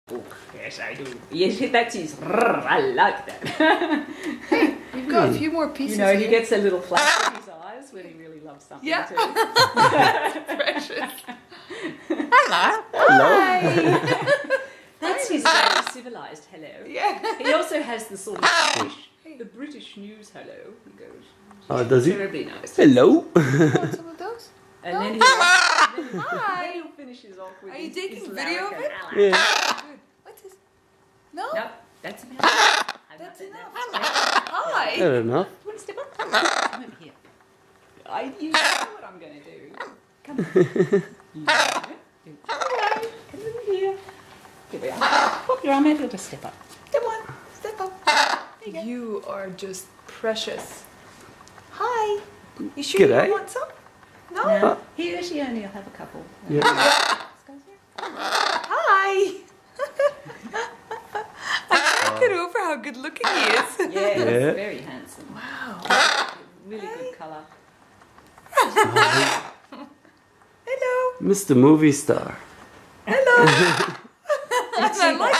Oh, yes, I do. Yes, that's his. I like that. Hey, you've got a few more pieces. You know, he here. gets a little flash in his eyes when he really loves something Yeah. too. Precious. Hello. Hi. That's his very civilised hello. Yeah. He also has the sort of British news hello. He goes. Oh, does he? Terribly nice. Hello. Want some of those? And No? then Hi. he finishes off with Are you his taking video of larrikin. it? Yeah. Good. What's this? No? Nope, that's enough. That's it enough. now. Hi. Fair enough. You want to step up? Come over here. You know what I'm going to do. Come on. Hello. Come over here. Here we are. Pop your arm out. You'll just step up. Come on. Step up. You are just precious. Hi. You sure you G'day. don't want some? No? No, he usually only will have a couple. Yeah. Hi. I can't get over how good looking he is. Yeah, Yeah. he's very handsome. Wow. Really good colour. Hello. Mr. Movie Star. Hello. Did you see I like